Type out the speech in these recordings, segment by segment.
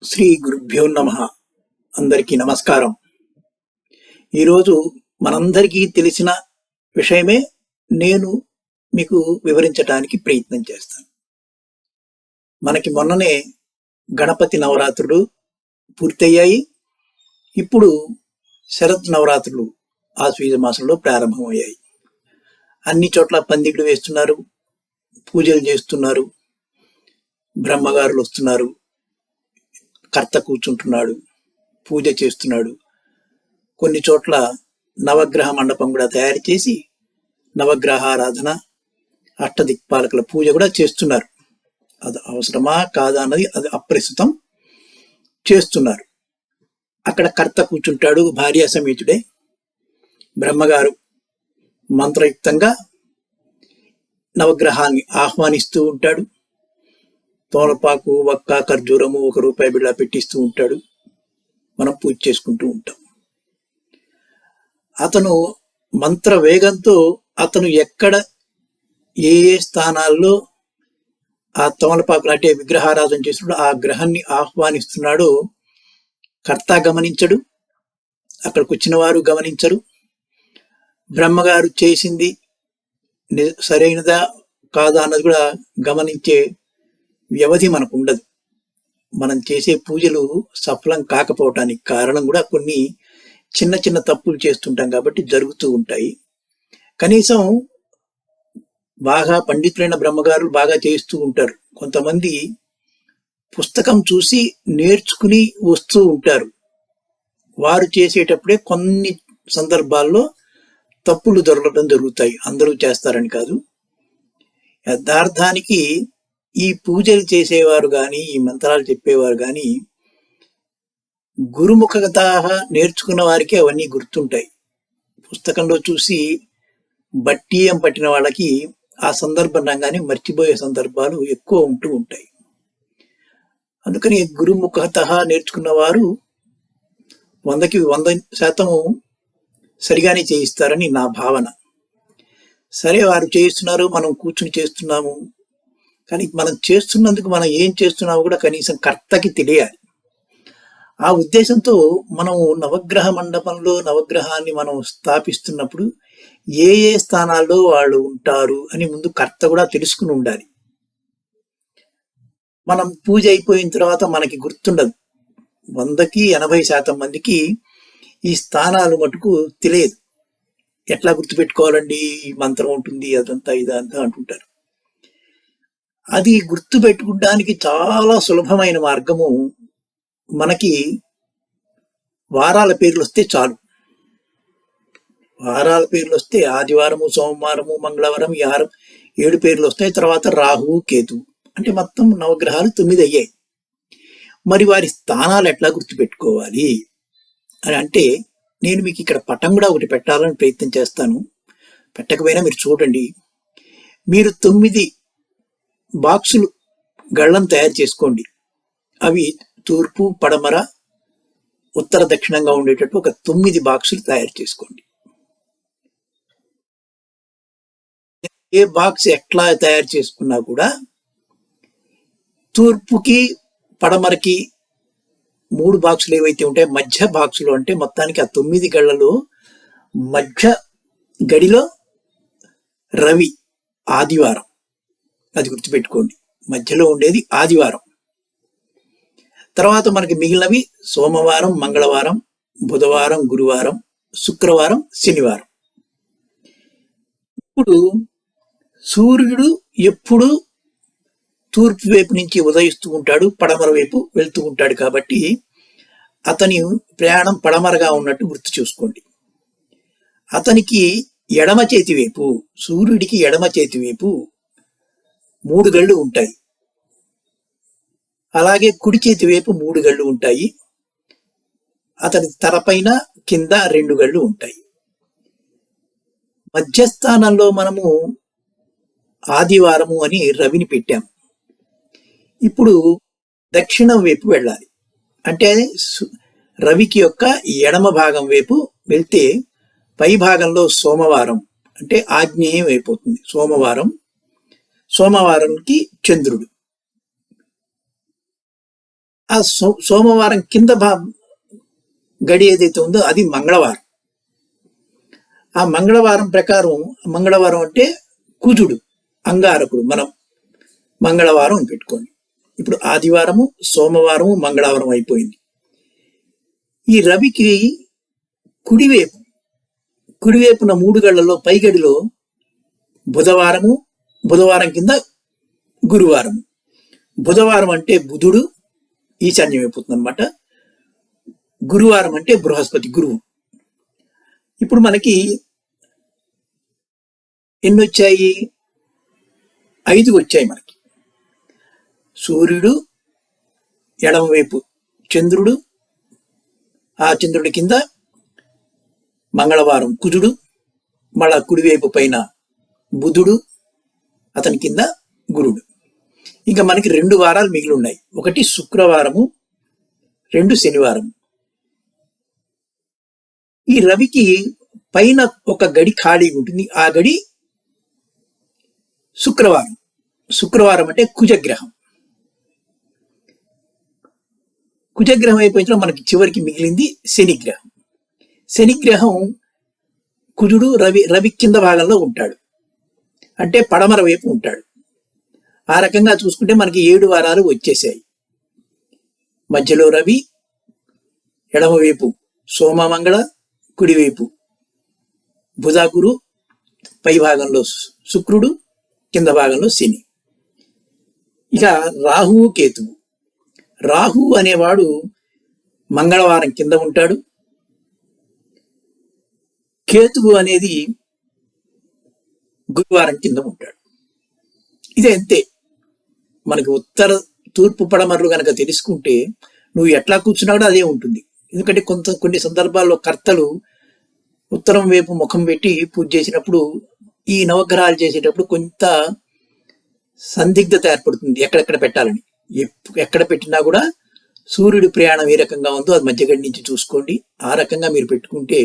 శ్రీ గురుభ్యో నమః. అందరికీ నమస్కారం. ఈరోజు మనందరికీ తెలిసిన విషయమే నేను మీకు వివరించడానికి ప్రయత్నం చేస్తాను. మనకి మొన్ననే గణపతి నవరాత్రులు పూర్తయ్యాయి. ఇప్పుడు శరత్ నవరాత్రులు ఆశ్వీజ మాసంలో ప్రారంభమయ్యాయి. అన్ని చోట్ల పందిళ్ళు వేస్తున్నారు, పూజలు చేస్తున్నారు, బ్రహ్మగారులు వస్తున్నారు, కర్త కూర్చుంటున్నాడు, పూజ చేస్తున్నాడు. కొన్ని చోట్ల నవగ్రహ మండపం కూడా తయారు చేసి నవగ్రహారాధన, అష్టదిక్పాలకుల పూజ కూడా చేస్తున్నారు. అది అవసరమా కాదా అన్నది అది అప్రస్తుతం, చేస్తున్నారు. అక్కడ కర్త కూర్చుంటాడు, భార్యా సమేతుడే. బ్రహ్మగారు మంత్రయుక్తంగా నవగ్రహాన్ని ఆహ్వానిస్తూ ఉంటాడు. తోలపాకు, వక్క, ఖర్జూరము, ₹1 బిళ్ళ పెట్టిస్తూ ఉంటాడు. మనం పూజ చేసుకుంటూ ఉంటాం. అతను మంత్ర వేగంతో అతను ఎక్కడ ఏ స్థానాల్లో ఆ తమలపాకులు అంటే విగ్రహారాధన చేసినప్పుడు ఆ గ్రహాన్ని ఆహ్వానిస్తున్నాడో కర్త గమనించడు, అక్కడికి వచ్చిన వారు గమనించరు. బ్రహ్మగారు చేసింది సరైనదా కాదా అన్నది కూడా గమనించే వ్యవధి మనకు ఉండదు. మనం చేసే పూజలు సఫలం కాకపోవటానికి కారణం కూడా కొన్ని చిన్న చిన్న తప్పులు చేస్తుంటాం కాబట్టి జరుగుతూ ఉంటాయి. కనీసం బాగా పండితులైన బ్రహ్మగారులు బాగా చేస్తూ ఉంటారు. కొంతమంది పుస్తకం చూసి నేర్చుకుని వస్తూ ఉంటారు. వారు చేసేటప్పుడే కొన్ని సందర్భాల్లో తప్పులు దొరకడం జరుగుతాయి. అందరూ చేస్తారని కాదు. యథార్థానికి ఈ పూజలు చేసేవారు కానీ, ఈ మంత్రాలు చెప్పేవారు కానీ గురుముఖత నేర్చుకున్న వారికి అవన్నీ గుర్తుంటాయి. పుస్తకంలో చూసి బట్టీయం పట్టిన వాళ్ళకి ఆ సందర్భం రంగానే మర్చిపోయే సందర్భాలు ఎక్కువ ఉంటూ ఉంటాయి. అందుకని గురుముఖత నేర్చుకున్న వారు 100కి 100% సరిగానే చేయిస్తారని నా భావన. సరే, వారు చేయిస్తున్నారు, మనం కూర్చుని చేస్తున్నాము. కానీ మనం చేస్తున్నందుకు మనం ఏం చేస్తున్నామో కూడా కనీసం కర్తకి తెలియాలి. ఆ ఉద్దేశంతో మనం నవగ్రహ మండపంలో నవగ్రహాన్ని మనం స్థాపిస్తున్నప్పుడు ఏ ఏ స్థానాల్లో వాళ్ళు ఉంటారు అని ముందు కర్త కూడా తెలుసుకుని ఉండాలి. మనం పూజ అయిపోయిన తర్వాత మనకి గుర్తుండదు. 100కి 80% మందికి ఈ స్థానాలు మటుకు తెలియదు. ఎట్లా గుర్తుపెట్టుకోవాలండి, ఈ మంత్రం ఉంటుంది, అదంతా ఇదంతా అంటుంటారు. అది గుర్తు పెట్టుకోవడానికి చాలా సులభమైన మార్గము. మనకి వారాల పేర్లు వస్తే చాలు. వారాల పేర్లు వస్తే ఆదివారము, సోమవారము, మంగళవారం, 7 పేర్లు వస్తాయి. తర్వాత రాహువు, కేతు, అంటే మొత్తం నవగ్రహాలు 9 అయ్యాయి. మరి వారి స్థానాలు ఎట్లా గుర్తుపెట్టుకోవాలి అని అంటే నేను మీకు ఇక్కడ పటం కూడా ఒకటి పెట్టాలని ప్రయత్నం చేస్తాను. పెట్టకపోయినా మీరు చూడండి. మీరు 9 బాక్సులు గళ్ళను తయారు చేసుకోండి. అవి తూర్పు, పడమర, ఉత్తర, దక్షిణంగా ఉండేటట్టు ఒక 9 బాక్సులు తయారు చేసుకోండి. ఏ బాక్స్ ఎట్లా తయారు చేసుకున్నా కూడా తూర్పుకి పడమరకి 3 బాక్సులు ఏవైతే ఉంటాయో మధ్య బాక్సులు, అంటే మొత్తానికి ఆ 9 గళ్ళలో మధ్య గడిలో రవి, ఆదివారం, అది గుర్తుపెట్టుకోండి. మధ్యలో ఉండేది ఆదివారం. తర్వాత మనకి మిగిలినవి సోమవారం, మంగళవారం, బుధవారం, గురువారం, శుక్రవారం, శనివారం. ఇప్పుడు సూర్యుడు ఎప్పుడు తూర్పు వైపు నుంచి ఉదయిస్తూ ఉంటాడు, పడమర వైపు వెళ్తూ ఉంటాడు. కాబట్టి అతని ప్రయాణం పడమరగా ఉన్నట్టు గుర్తు చూసుకోండి. అతనికి ఎడమ చేతి వైపు, సూర్యుడికి ఎడమ చేతి వైపు 3 గళ్ళు ఉంటాయి. అలాగే కుడి చేతి వైపు 3 గళ్ళు ఉంటాయి. అతని తలపైన కింద 2 గళ్ళు ఉంటాయి. మధ్యస్థానంలో మనము ఆదివారము అని రవిని పెట్టాము. ఇప్పుడు దక్షిణం వైపు వెళ్ళాలి. అంటే రవికి యొక్క ఎడమ భాగం వైపు వెళ్తే పై భాగంలో సోమవారం, అంటే ఆగ్నేయం అయిపోతుంది. సోమవారంకి చంద్రుడు, ఆ సోమవారం కింద గడి ఏదైతే ఉందో అది మంగళవారం. ఆ మంగళవారం ప్రకారం, మంగళవారం అంటే కుజుడు, అంగారకుడు. మనం మంగళవారం పెట్టుకోండి. ఇప్పుడు ఆదివారము, సోమవారము, మంగళవారం అయిపోయింది. ఈ రవికి కుడివైపున 3 గళ్లలో పైగడిలో బుధవారం కింద గురువారం. బుధవారం అంటే బుధుడు ఈశాన్యం అయిపోతుంది అనమాట. గురువారం అంటే బృహస్పతి, గురువు. ఇప్పుడు మనకి ఎన్ని వచ్చాయి? 5 వచ్చాయి మనకి. సూర్యుడు, ఎడమవైపు చంద్రుడు, ఆ చంద్రుడి కింద మంగళవారం కుజుడు, మళ్ళా కుడివైపు పైన బుధుడు, అతని కింద గురుడు. ఇంకా మనకి 2 వారాలు మిగిలి ఉన్నాయి. ఒకటి శుక్రవారము, 2 శనివారం. ఈ రవికి పైన ఒక గడి ఖాళీ ఉంటుంది. ఆ గడి శుక్రవారం అంటే కుజగ్రహం. కుజగ్రహం అయిపోయిన మనకి చివరికి మిగిలింది శనిగ్రహం. శనిగ్రహం కుజుడు రవి కింద భాగంలో ఉంటాడు, అంటే పడమర వైపు ఉంటాడు. ఆ రకంగా చూసుకుంటే మనకి 7 వారాలు వచ్చేసాయి. మధ్యలో రవి, ఎడమవైపు సోమ మంగళ, కుడివైపు బుధ గురు, పై భాగంలో శుక్రుడు, కింద భాగంలో శని. ఇక రాహువు కేతువు. రాహువు అనేవాడు మంగళవారం కింద ఉంటాడు. కేతువు అనేది గురువారం కింద ఉంటాడు. ఇదే అంతే. మనకి ఉత్తర తూర్పు పడమరలు కనుక తెలుసుకుంటే నువ్వు ఎట్లా కూర్చున్నా కూడా అదే ఉంటుంది. ఎందుకంటే కొన్ని సందర్భాల్లో కర్తలు ఉత్తరం వైపు ముఖం పెట్టి పూజ చేసినప్పుడు, ఈ నవగ్రహాలు చేసేటప్పుడు కొంత సందిగ్ధత ఏర్పడుతుంది ఎక్కడెక్కడ పెట్టాలని. ఎక్కడ పెట్టినా కూడా సూర్యుడి ప్రయాణం ఏ రకంగా ఉందో అది మధ్యగడి నుంచి చూసుకోండి. ఆ రకంగా మీరు పెట్టుకుంటే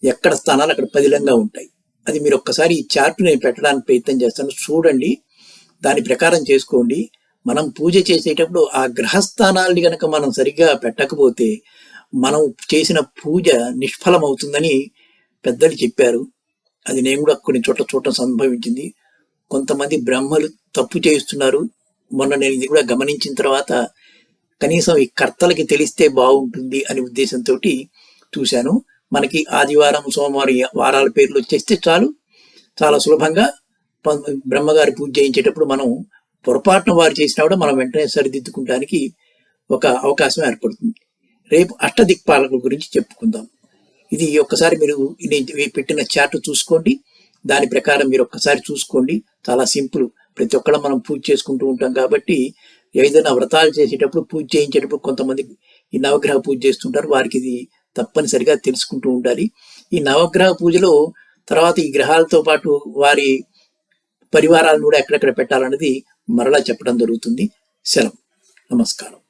ఎక్కడ స్థానాలు అక్కడ పదిలంగా ఉంటాయి. అది మీరు ఒక్కసారి ఈ చార్ట్ నేను పెట్టడానికి ప్రయత్నం చేస్తాను, చూడండి, దాని ప్రకారం చేసుకోండి. మనం పూజ చేసేటప్పుడు ఆ గ్రహస్థానాల్ని కనుక మనం సరిగ్గా పెట్టకపోతే మనం చేసిన పూజ నిష్ఫలం అవుతుందని పెద్దలు చెప్పారు. అది నేను కూడా కొన్ని చోట్ల సంభవించింది. కొంతమంది బ్రహ్మలు తప్పు చేస్తున్నారు. మొన్న నేను ఇది కూడా గమనించిన తర్వాత కనీసం ఈ కర్తలకి తెలిస్తే బాగుంటుంది అనే ఉద్దేశంతో చూశాను. మనకి ఆదివారం, సోమవారం వారాల పేర్లు వచ్చేస్తే చాలు, చాలా సులభంగా బ్రహ్మగారి పూజ చేయించేటప్పుడు మనం పొరపాటున వారు చేసినా కూడా మనం వెంటనే సరిదిద్దుకుంటానికి ఒక అవకాశం ఏర్పడుతుంది. రేపు అష్టదిక్పాలకుల గురించి చెప్పుకుందాం. ఇది ఒక్కసారి మీరు పెట్టిన చార్ట్ చూసుకోండి, దాని ప్రకారం మీరు ఒక్కసారి చూసుకోండి. చాలా సింపుల్. ప్రతి ఒక్కళ్ళ మనం పూజ చేసుకుంటూ ఉంటాం కాబట్టి ఏదైనా వ్రతాలు చేసేటప్పుడు, పూజ చేయించేటప్పుడు కొంతమంది ఈ నవగ్రహ పూజ చేస్తుంటారు. వారికి ఇది తప్పనిసరిగా తెలుసుకుంటూ ఉండాలి. ఈ నవగ్రహ పూజలో తర్వాత ఈ గ్రహాలతో పాటు వారి పరివారాలను కూడా ఎక్కడెక్కడ పెట్టాలన్నది మరలా చెప్పడం జరుగుతుంది. సెలవు. నమస్కారం.